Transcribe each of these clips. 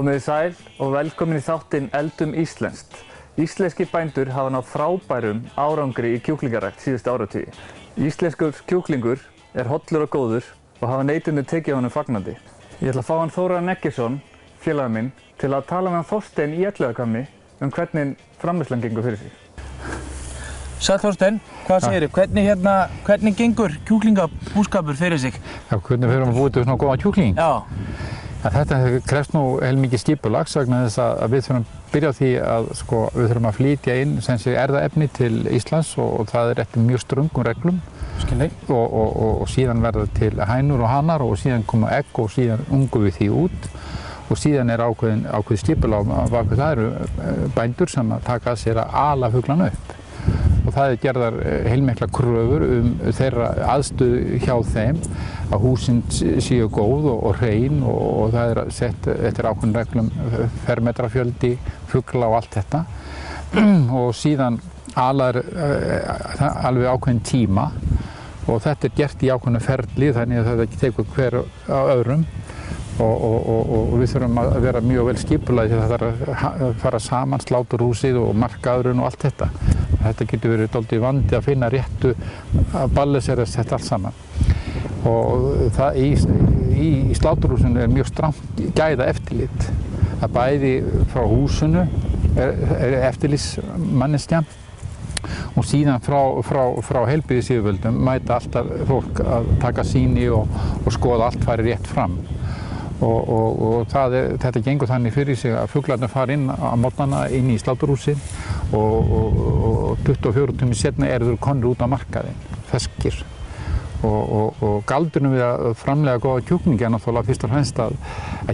Komið þið sæl og velkomin í þáttinn Eldum Íslenskt. Íslenskir bændur hafa náð frábærum árangri í kjúklingarækt síðustu áratugi. Íslenskur kjúklingur hollur og góður og hafa neytendur tekið honum fagnandi. Ég ætla að fá hann Þórarin Eggertsson, félaga minn, til að tala með hann Þorstein í Elliðahvammi hvernig framleiðslan gengur fyrir sig. Sæll Þorstein, hvað segirðu? Hvernig gengur kjúklingabúskapur fyrir sig? Já, hvernig fyrir að búa til svona góðan kjúkling? Já. Þetta krefst nú heilmikið skipulags vegna þess að við þurfum að byrja á því að við þurfum að flytja inn erfðaefni til Íslands og það eftir mjög ströngum reglum. Og síðan verða til hænur og hanar og síðan koma egg og síðan ungum við því út og síðan ákveðið skipulag bak við það eru bændur sem taka að sér að ala fuglana upp. Og það gerðar heilmikla kröfur þeirra aðstöðu hjá þeim að húsin séu góð og hrein og það sett eftir ákveðnum reglum fermetrafjöldi, fugla og allt þetta og síðan alaður alveg ákveðin tíma og þetta gert í ákveðnu ferli þannig að þetta tekur hver á öðrum og við þurfum að vera mjög vel skipulagðir því það þarf að fara saman sláturhúsið og markaðurinn og allt þetta. Þetta getur verið dálítið vandi að finna réttu að balansera þetta allt saman. Og það í sláturhúsinu mjög strangt gæða eftirlit. Það bæði frá húsinu eftirlitsmanneskja og síðan frá heilbrigðisyfirvöldum mæta alltaf fólk að taka sýni og skoða allt fari rétt fram. Og þetta gengur þannig fyrir sig að fuglarnir fara inn á morgnana inn í sláturhúsið og 24 tímum seinna eru þeir komnir út á markaðinn, ferskir. Og galdurinn við að framleiða góða kjúklinga náttúrulega fyrst og fremst að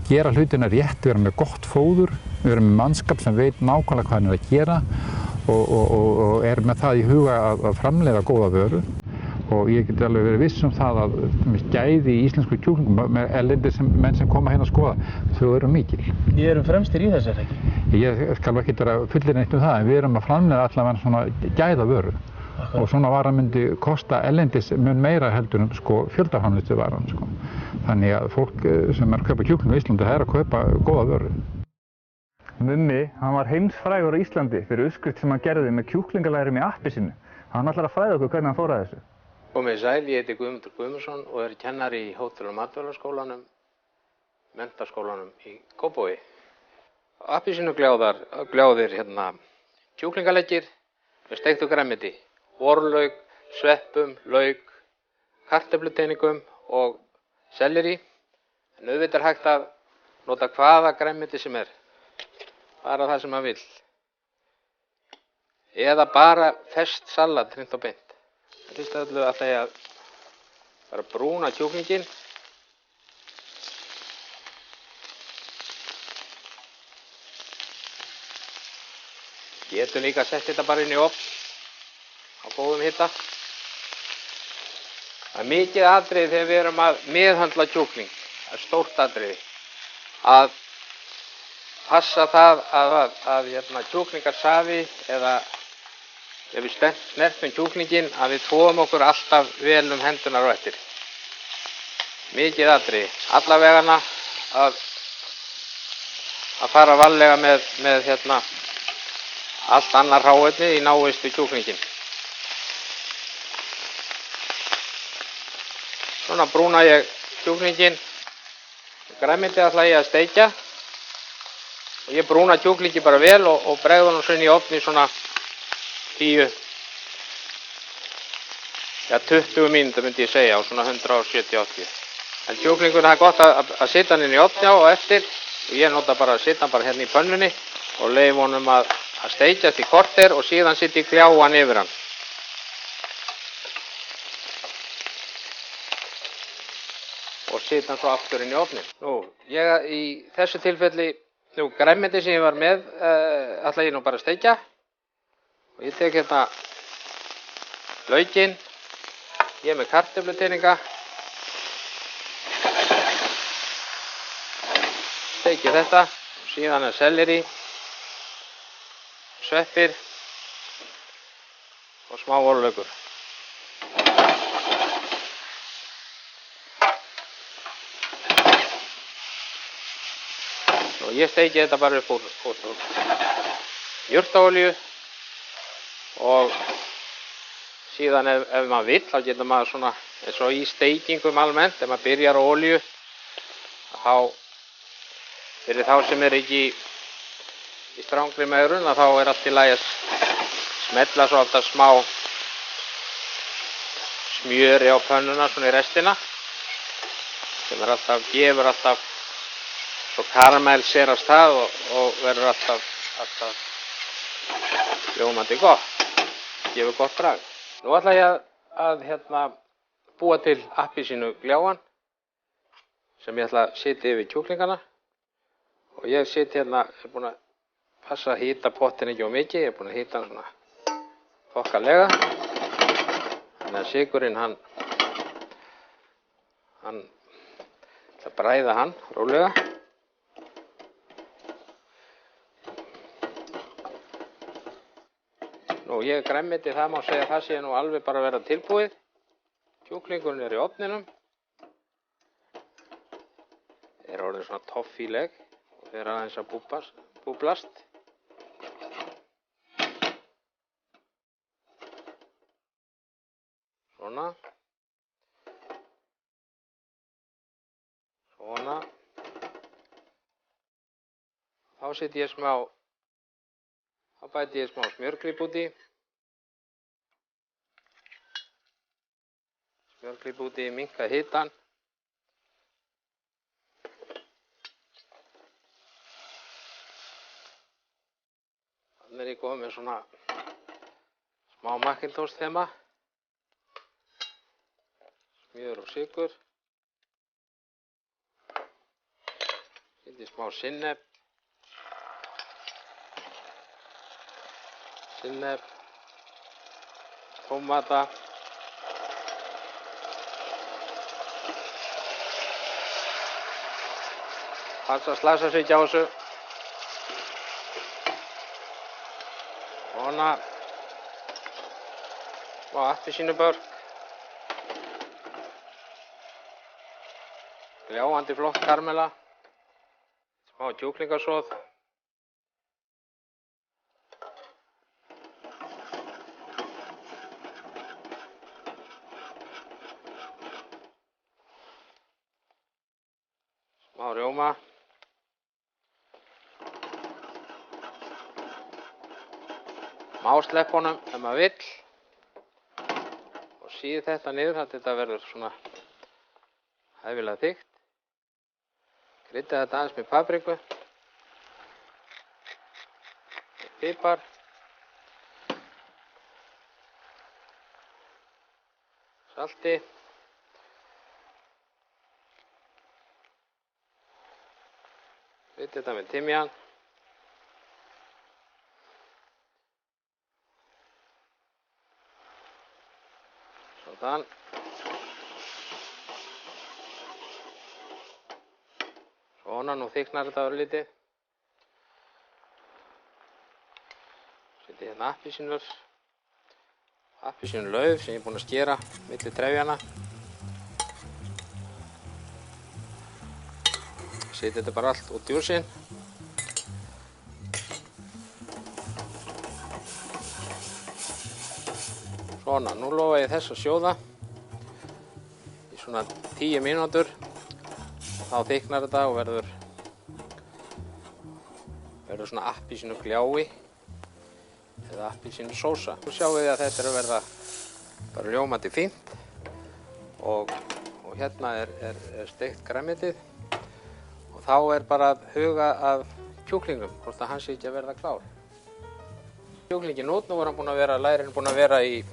gera hlutina rétt, vera með gott fóður, vera með mannskap sem veit nákvæmlega hvað hann að gera og með það í huga að framleiða góða vöru. Og ég get alveg verið viss það að gæði í íslensku kjúklingum með erlendir menn sem koma hérna að skoða, þau eru mikil. Við erum fremstir í þessu, ekki? Ég skal ekki vera fullir neitt það, en við erum að framleiða allavega svona gæðavöru. Og svona vara myndi kosta erlendis mun meira heldur fjöldaframleiðslu varan. Þannig að fólk sem að kaupa kjúkling á Íslandi að kaupa góða vöru. Mummi, hann var heimsfrægur á Íslandi fyrir uppskrift sem hann gerði með kjúklingalærum í appelsínu. Hann ætlar að fræða okkur hvernig hann fór að þessu. Komið sæl, ég heiti Guðmundur Guðmundsson og kennari í Hótel- og matvælaskólanum, menntaskólanum í Kópavogi. Appelsínugljáðir kjúklingaleggir með steiktu grænmeti, vorlauk, sveppum, lauk, kartöfluteiningum og selleri. En auðvitað er hægt að nota hvaða grænmeti sem bara það sem maður vill. Eða bara ferskt salat, hreint og beint. Fyrst af öllu ætla ég að bara brúna kjúklinginn. Getur líka að setja þetta bara inn í ofn á góðum hita. Það er mikið atriði þegar við erum að meðhöndla kjúkling. Það er stórt atriði. Að passa það að kjúklingasafi eða ef við snertum kjúklinginn að við þvoum okkur alltaf vel hendunar á eftir. Mikið atriði. Allavegana að fara varlega með allt annar hráefni í náist við kjúklinginn. Svona brúna ég kjúklinginn. Grænmeti ætla ég að steikja. Og ég brúna kjúklinginn bara vel og bregða hann svona í ofni svona 20 mínútur myndi ég segja á svona 170-80. En kjúklingurinn það er gott að setja hann inn í ofni á og eftir og ég nota bara að setja hann bara hérna í pönnunni og leyfa honum að steikjast í korter og síðan setja ég gljáan yfir hann. Og setja hann svo aftur inn í ofni. Ég í þessu tilfelli, grænmeti sem ég var með ætla ég nú bara að steikja. Og ég tek hérna laukinn, ég er með kartöfluteininga, steiki þetta, síðan selleri, sveppir og smá vorlaukur. og ég steiki þetta bara upp úr jurtaolíu og síðan ef maður vill þá getur maður svona eins og í steikingum almennt, ef maður byrjar á olíu þá fyrir þá sem er ekki í strangri megrun þá er allt í lagi að smella svo alltaf smá smjöri á pönnuna svona í restina sem er alltaf, gefur alltaf svo karamelliserast það og verður alltaf ljómandi gott, gefur gott bragð. Nú ætla ég að búa til appelsínugljáan sem ég ætla að setja yfir kjúklingana og ég set hérna, er búinn að passa að hýta pottin ekki of mikið, ég er búinn að hýta hann svona þokkalega þannig að sykurinn hann ætla að bræða hann rólega. Nú ég grænmeti það má segja að það sé nú alveg bara að vera tilbúið. Kjúklingurinn er í ofninum. Er orðin svona toffíleg og fer aðeins að búblast. Svona. Svona. Þá bæti ég smá smjörklíp út í. Smjörklíp út í, minnka hitann. Þannig er ég komið með svona smá Macintosh þema. Smjör og sykur. Setjum smá sinnep. Tómata. Passa að slasa sig ekki á þessu. Svona. Smá appelsínubörk. Gljáandi flott karmela. Smá kjúklingasoð. Smá rjóma. Má sleppa honum ef maður vill. Og síði þetta niður að þetta verður svona hæfilega þykkt. Krydda þetta aðeins með papriku. Pipar. Salti. Krydda þetta með timjan. Svona. Svona, nú þykknar þetta örlítið. Setja hérna appelsínulauf sem ég er búinn að skera milli trefjana. Setja þetta bara allt út í úrsinn. Svona, nú lofa ég þess að sjóða í svona 10 mínútur. Þá þykknar þetta og verður svona appelsínuglái eða appelsínusósa. Nú sjáum við að þetta er að verða bara ljómandi fínt og hérna er steikt grænmetið og þá er bara að huga að kjúklingum, hvort að hann sé ekki að verða klár. Kjúklinginn út, nú er hann búinn að vera, lærinn búinn að vera í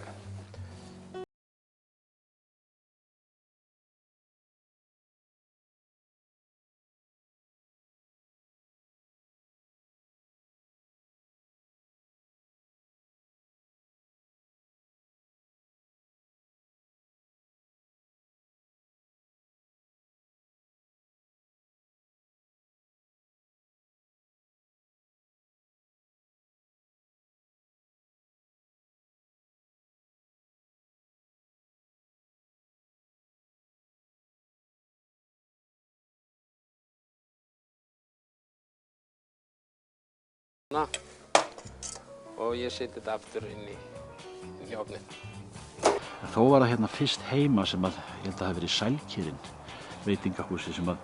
Svona. Og ég seti þetta aftur inn í ofnin. Þó var það hérna fyrst heima sem að, ég held að það hafi verið Sælkerinn, veitingahúsi sem að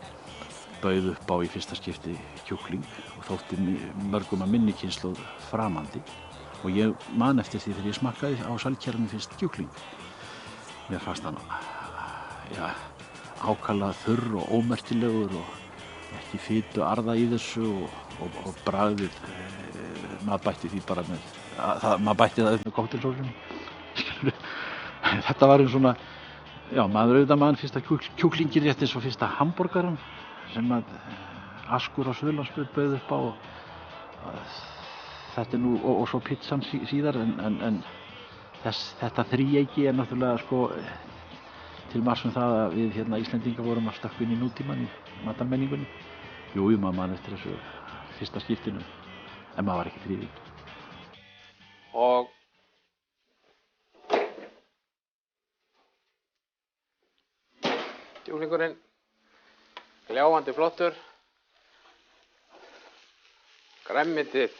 bauð upp á í fyrsta skipti kjúkling og þótti mörgum að minni kynslóð framandi. Og ég man eftir því þegar ég smakkaði á Sælkerinu fyrst kjúkling. Mér fannst hann, já, ákaflega þurr og ómerkilegur og ekki fitu arða í þessu og bragðið, maður bætti því bara með, maður bætti það upp með kóktelsósunum. Þetta var svona, já, maður auðvitað mann fyrsta kjúklingin rétt eins og fyrsta hamborgaran sem að Askur á Suðurlandsbraut bauð upp á. Þetta er nú, og svo pizzan síðar, en þetta þríeyki er náttúrulega sko til marks það að við hérna Íslendingar vorum að stökkva inn í nútímann í matarmenningunni. Jú, maður man eftir þessu fyrsta skiptinu, en maður var ekki þrívík. Og kjúklingurinn, gljáandi flottur, grænmetið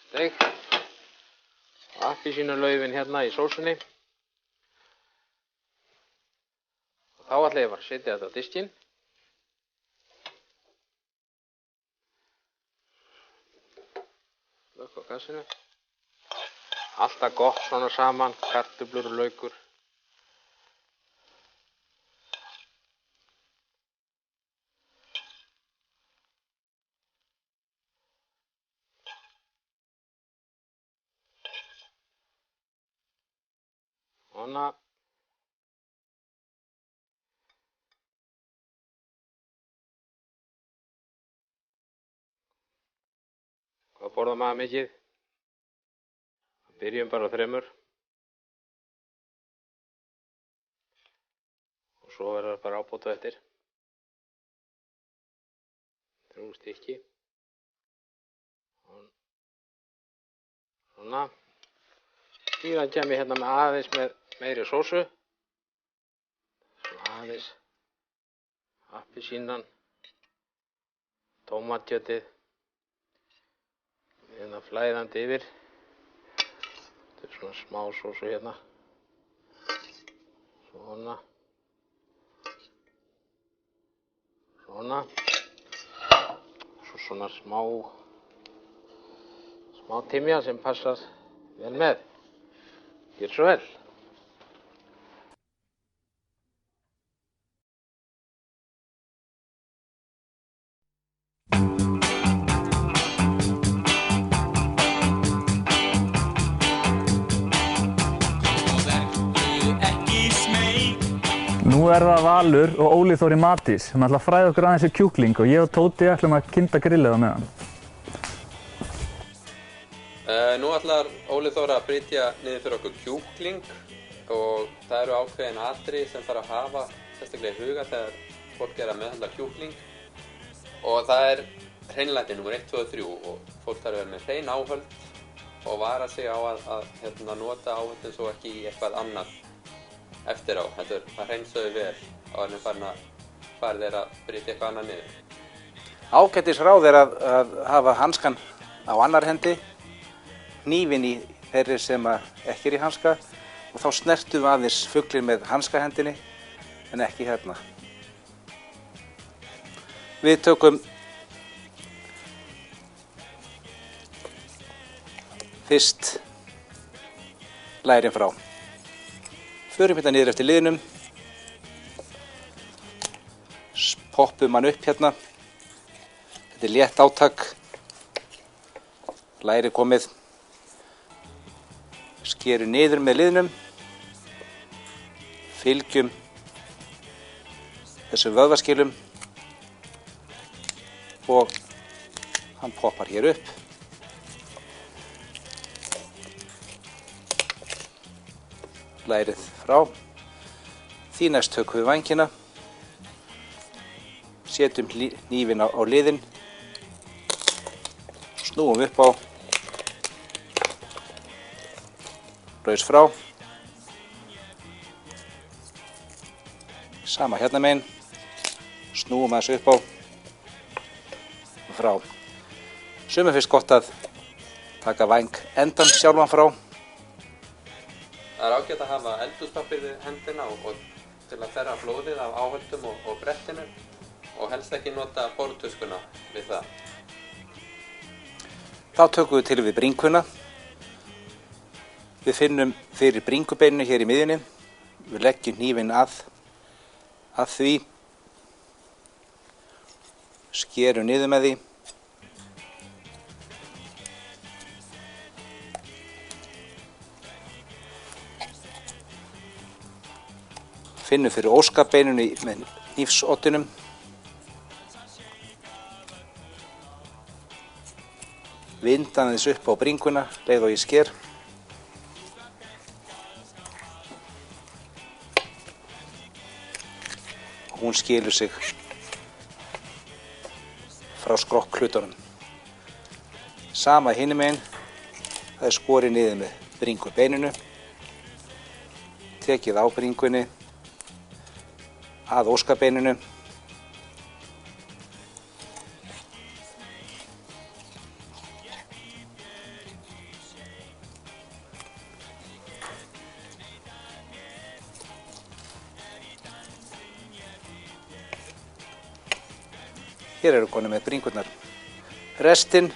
steikt og appelsínulaufin hérna í sósunni. Og þá ætla ég bara að setja þetta á diskinn. Slökkva á gassinu. Alltaf gott svona saman, kartöflur og laukur. Svona. Hvað borðar maður mikið? Byrjum bara á 3. Og svo verður það bara ábóta eftir. 3 stykki. Svona. Síðan kem ég hérna með aðeins með meiri sósu. Svona aðeins. Appelsínan. Tómatkjötið. Hérna flæðandi yfir. Þetta er svona smá sósu hérna. Svona. Svona. Svo svona smá timjan sem passar vel með. Gjör svo vel. Nú er það Valur og Óli Þór í Matís sem ætla að fræða okkur aðeins kjúkling og ég og Tóti ætlum að kynda grillið á meðan. Nú ætlar Óli Þór að brytja niður fyrir okkur kjúkling og það eru ákveðin atriði sem þarf að hafa sérstaklega í huga þegar fólk er að meðhöndla kjúkling og það er hreinlæti númer 1, 2 og 3 og fólk þarf að vera með hrein áhöld og vara sig á að nota áhöldin svo ekki í eitthvað annað eftir á. Það hreinsaðu vel á að farið er að brytja eitthvað annað niður. Ágætis ráð er að hafa hanskan á annar hendi, hnífinn í þeirri sem ekki er í hanska og þá snertum við aðeins fuglinn með hanskahendinni en ekki hérna. Við tökum fyrst lærin frá. Förum hérna niður eftir liðnum, poppum hann upp hérna. Þetta er létt átak, læri komið, skerum niður með liðnum, fylgjum þessum vöðvaskilum og hann poppar hér upp. Lærið frá. Því næst tökum við vængina, setjum hnífinn á liðinn, snúum upp á, raus frá, sama hérna megin, snúum aðeins upp á og frá. Sumum finnst gott að taka væng endan sjálfan frá. Það er ágætt að hafa eldhúspappír við hendina og til að þerra blóðið af áhöldum og brettinu og helst ekki nota borðtuskuna við það. Þá tökum við til við bringuna. Við finnum fyrir bringubeininu hér í miðjunni. Við leggjum hnífinn að því. Skerum niður með því. Finnum fyrir óskabeininu með hnífsodunum. Vindan þess upp á bringuna, leið og ég sker. Hún skilur sig frá skrokkhlutunum. Sama hinum megin, það er skorið niður með bringubeininu. Tekið á bringunni. Að óskabeininu. Hér eru konur með bringurnar. Restinn.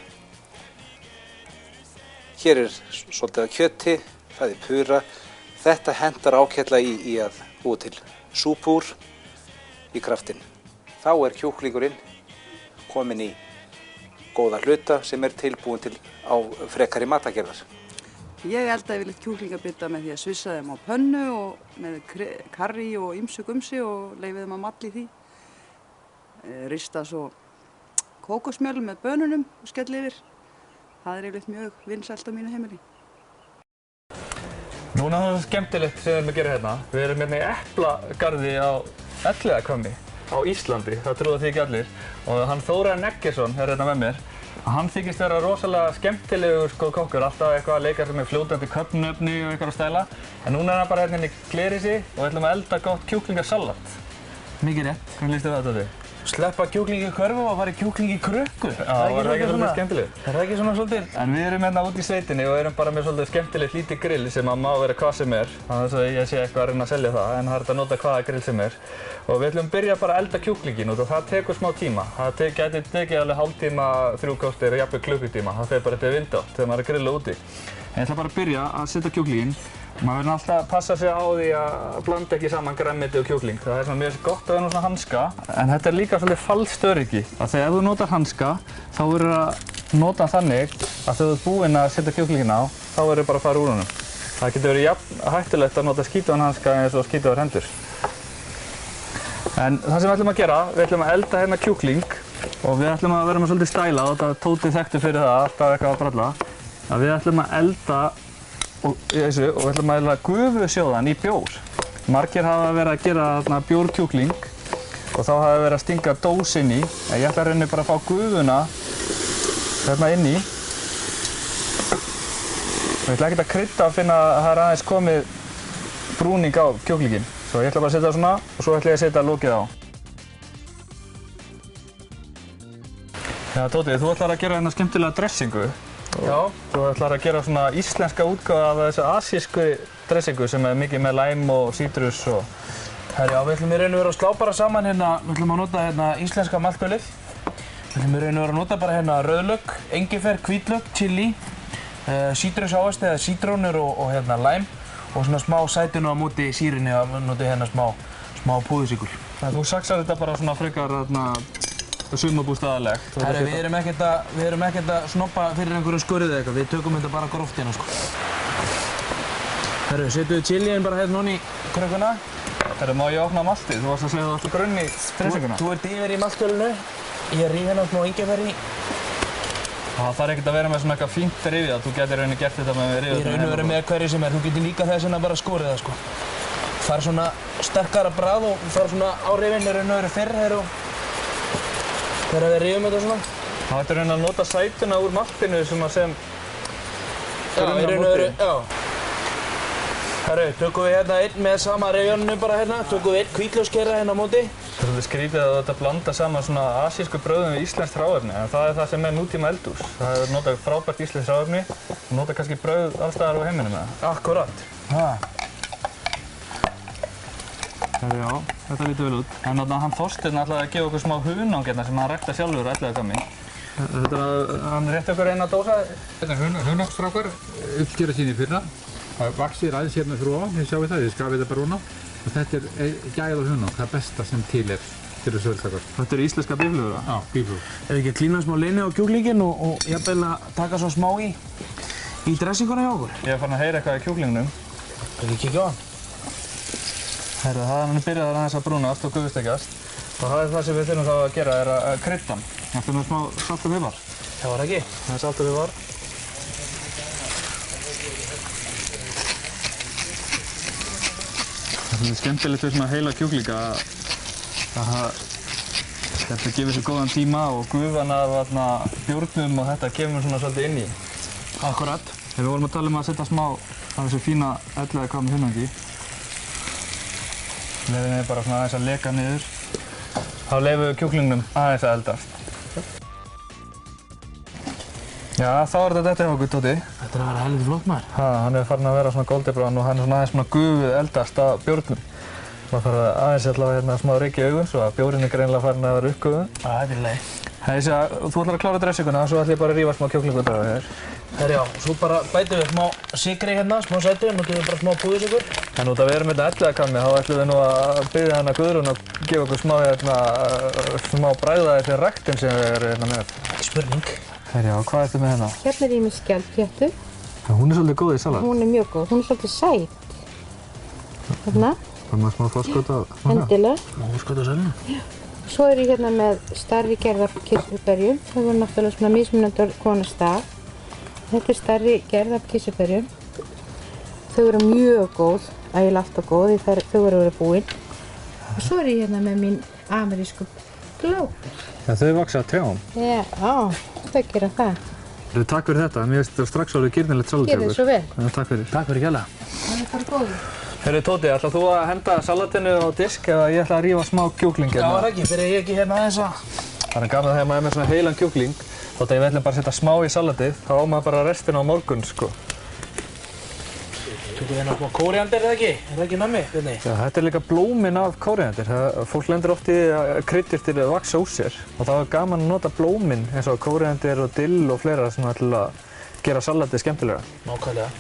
Hér er svolítið af kjöti, það er pura. Þetta hentar ágætlega í að búa til súpu úr í kraftinn. Þá er kjúklingurinn kominn í góða hluta sem er tilbúin til á frekari matagerðar. Ég eldaði yfirleitt kjúklingabita með því að svissa þeim á pönnu og með karrí og ýmsu gumsi og leyfið þeim að malla í því. Rista svo kókosmjöl með bönunum og skell yfir. Það er yfirleitt mjög vinsælt á mínu heimili. Núna er það skemmtilegt sem við erum að gera hérna. Við erum hérna í eplagarði á Elliðahvammi á Íslandi, það trúða því ekki allir. Og hann Þórar Neggesson er hérna með mér. Hann þykist vera rosalega skemmtilegur kokkur, alltaf eitthvað að leika sem er fljótandi köfnöfni og eitthvað að stæla. En núna er hann bara hérna í glerisi og við ætlum að elda gott kjúklingasalat. Mikið rétt. Hvernig líst þér þetta þig? Sleppa kjúklingi í körfu og fara í kjúklingi í krukku. Já, var það ekki svolítið skemmtilegt? Er það ekki svona svolítið? En við erum hérna út í sveitinni og erum bara með svolítið skemmtilegt lítið grill sem að má vera hvað sem er. Þannig að ég sé eitthvað að reyna að selja það, en það er hægt að nota hvaða grill sem er. Og við ætlum að byrja bara að elda kjúklinginn út og það tekur smá tíma. Það gæti tekið alveg hálftíma, 3 korter, jafnvel klukkutíma. Það fer bara eftir vindátt þegar maður er að grilla úti. En ég ætla bara að byrja að setja kjúklinginn. Maður verður alltaf að passa sig á því að blanda ekki saman grænmeti og kjúkling. Það er svona mjög gott að vera svona hanska. En þetta er líka svolítið falskt öryggi. Þegar ef þú notar hanska, þá verður að nota hann þannig að þegar þú ert búinn að setja kjúklinginn á, þá verður bara að fara úr honum. Það getur verið jafn hættulegt að nota skítugan hanska eins og skítugar hendur. En það sem við ætlum að gera, við ætlum að elda hérna kjúkling og við ætlum að vera með svolítið stæla og þetta Tóti þekktur fyrir það, alltaf eitthvað að bralla. Að við ætlum að elda og við ætlum að elda gufusjóðan í bjór. Margir hafa verið að gera þarna bjórkjúkling og þá hafa verið að stinga dós inn í. En ég ætla að reyna bara að fá gufuna hérna inn í. Og ég ætla ekkert að krydda að finna að það er aðeins komið brúning á kjúklinginn. Svo ég ætla bara að setja það svona og svo ætla ég að setja lokið á. Já, Tóti, þú ætlar að gera hérna skemmtilega dressingu. Já. Þú ætlar að gera svona íslenska útgáfu af þessu asísku dressingu sem er mikið með lime og sítrus og... Herri, já, við ætlum í raun og veru að slá bara saman hérna, við ætlum að nota hérna íslenska maltölið. Við ætlum í raun og veru að nota bara hérna rauðlauk, engifer, hvítlauk, chili, sítrusávexti eða sítrónur og hérna lime og svona smá sætunu á móti sýrinni og noti hérna smá púðursykkur. Þú saxar þetta bara svona frekar sumarbústaðalegt. Herri, við erum ekkert að snoppa fyrir einhverjum skurði eða eitthvað, við tökum þetta bara gróft hérna sko. Herri, setjum við chiliinn bara hérna í krökkuna. Herri, má ég opna maltið? Þú varst að segja að þú ætti grunn í dressinguna. Þú ert yfir í maltölinu, ég ríf hérna smá engifer í. Það þarf ekkert að vera með svona eitthvað fínt rifið að þú getur rauninni gert þetta með rifið. Í raun og veru með hverju sem er, þú getur líka þess vegna bara skorið það sko. Það er svona sterkara bragð og það er svona árifinn í raun og veru fyrr þegar við rifum þetta svona. Það ætti rauninni að nota sætuna úr maltinu sem Já, í raun og veru, já. Herru, tökum við hérna einn með sama reyjóninu bara hérna, tökum við einn hvítlaukskerra hérna á móti. Það er svolítið skrítið að þetta blanda saman svona asísku brauðum við íslenskt hráefni, en það er það sem er nútíma eldhús. Það er notað frábært íslenskt hráefni og notað kannski brauð alls staðar á heiminum með það. Akkurat. Já, þetta lítur vel út. En hann Þorsteinn ætlaði að gefa okkur smá hunang hérna sem hann ræktar sjálfur á Elliðagammi. Hann rétti okkur eina dósa. Þetta er hunangsstrákar, uppskera sín í fyrra. Það vaxir aðeins hérna fyrir ofan, þið sjáu það, þið skafið þetta bara ofan á. Og þetta er gæða hunang, það besta sem til er fyrir söldstakar. Þetta eru íslenska bíflugur, það? Já, bíflugur. Ef ekki klína smá leini á kjúklinginn og jafnvel að taka svo smá í dressinguna hjá okkur. Ég er farin að heyra eitthvað í kjúklingnum. Ekki kíkja á hann. Herru, hann er byrjað aðeins að brúnast og gufustekjast. Og það er það sem við þurfum þá að gera, er að krydda hann. Þetta er með smá salt og pipar. Já, var það ekki? Það er salt og pipar. Það er skemmtilegt við svona heila kjúklinga að þetta gefur sér góðan tíma og gufan af bjórnum og þetta kemur svona svolítið inn í. Akkurat. Við vorum að tala um að setja smá af þessu fína Elliðagammi hunangi. Leyfum við bara svona aðeins að leka niður. Þá leyfum við kjúklingnum aðeins að eldast. Já, þá er þetta hjá okkur, Tóti. Þetta er að vera helviti flott maður. Hann er farin að vera svona golden og hann er svona aðeins svona gufuð eldast af bjórnum. Maður þarf aðeins allavega hérna smá ryk í augun svo að bjórinn er greinilega farin að vera uppgufuð. Þetta er leið. Þú ætlar að klára dressinguna, svo ætlum ég bara að rífa smá kjúklingu út af þér. Herri já, svo bara bætum við smá sykri hérna, smá sætu, og getum við bara smá púðursykur. En út af við erum hérna Elliðagammi, þá ætlum við nú að biðja hana Guðrún að gefa okkur smá bragðaði fyrir ræktinn sem við erum hérna með. Spurning. Herri já, hvað ertu með hérna? Hérna er ég með skjaldkjötu. Hún er svolítið góð í salat. Hún er mjög góð, hún er svolítið sæt. Hérna. Bara með smá forskot af... Endilega. Forskot af sæluna. Já. Svo er ég hérna með stærri gerðar kirsuberjum. Það voru náttúrulega svona mismunandi konast stað. Þetta er stærri gerð af kirsuberjum. Þau eru mjög góð, ægilega alltaf góð því þau eru verið búin. Og svo er ég hérna með mín amerísku bláber. Já, þau vaxa á trjám. Já, þau gera það. Takk fyrir þetta, mér finnst þetta strax alveg girnilegt salat hjá Gerðu okkur. svo vel. Takk fyrir. Takk fyrir kjærlega. Það er bara góður. Heyrðu Tóti, ætlar þú að henda salatinu á disk eða ég ætla að rífa smá kjúkling hérna? Já, var ekki, fyrir ég ekki hérna aðeins að... Það er gaman þegar maður er með svona heilan kjúkling, þótt að ég ætlum bara að setja smá í salatið, þá á maður bara restina á morgun, sko. Tökum við hérna smá kóríander eða ekki? Er það ekki nammi, Bjarni? Já, þetta er líka blómin af kóríander. Fólk lendir oft í að kryddir til að vaxa úr sér og þá er gaman að nota blómin eins og kóríander og dill og fleira sem til að gera salatið skemmtilega. Nákvæmlega.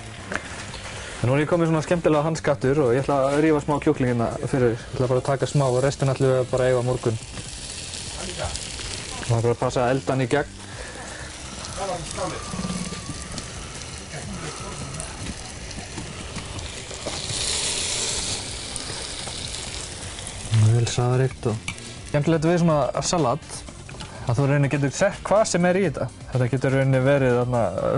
En nú er ég komið svona skemmtilega handskattur og ég ætla að rífa smá kjúkling hérna fyrir. Ég ætla bara að taka smá og restin ætlum við bara að eiga á morgun. Það er bara að passa að elda hann í gegn. Vel saðaríkt og... Skemmtilegt við svona salat að þú getur sett hvað sem er í þetta. Þetta getur verið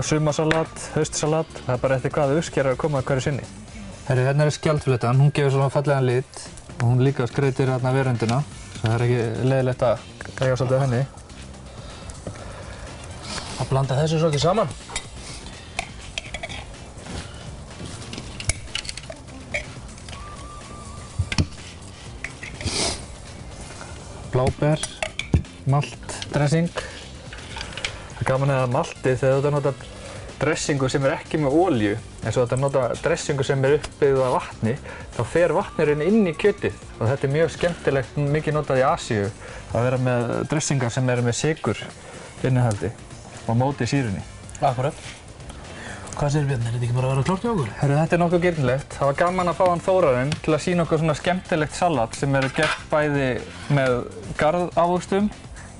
sumarsalat, haustsalat, það er bara eftir hvaða uppsker er að koma hverju sinni. Herri, hérna er skjaldfléttan, hún gefur svona fallegan lit og hún líka skreytir veröndina, svo það er ekki leiðilegt að græja svolítið henni. Að blanda þessu svo ekki saman. Bláber, malt, dressing. Það er gaman að maltið þegar þú notar dressingu sem er ekki með olíu, eins og þetta notar dressingu sem er uppbyggð af vatni, þá fer vatnurinn inn í kjötið og þetta er mjög skemmtilegt, mikið notað í Asíu að vera með dressingar sem eru með sykur innihaldi og móti sýrunni. Akkurat. Hvað segir Bjarni, er þetta ekki bara að vera klárt hjá okkur? Herru, þetta er nokkuð girnilegt. Það var gaman að fá hann Þórarinn til að sýna okkur svona skemmtilegt salat sem eru gert bæði með garðávöxtum,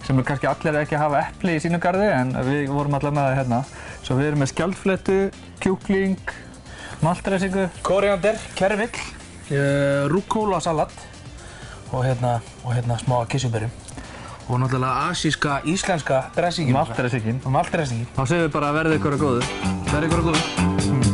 sem kannski allir ekki að hafa epli í sínu garði, en við vorum allar með það hérna. Svo við erum með skjaldfléttu, kjúkling, maltdressingu, kóríander, kerfill, rúkkólasalat og hérna smá kirsuberjum. Og náttúrulega asíska, íslenska dressingin. Maltdressingin. Maltdressingin. Þá segjum við bara verði ykkur að góðu. Verði ykkur að góðu.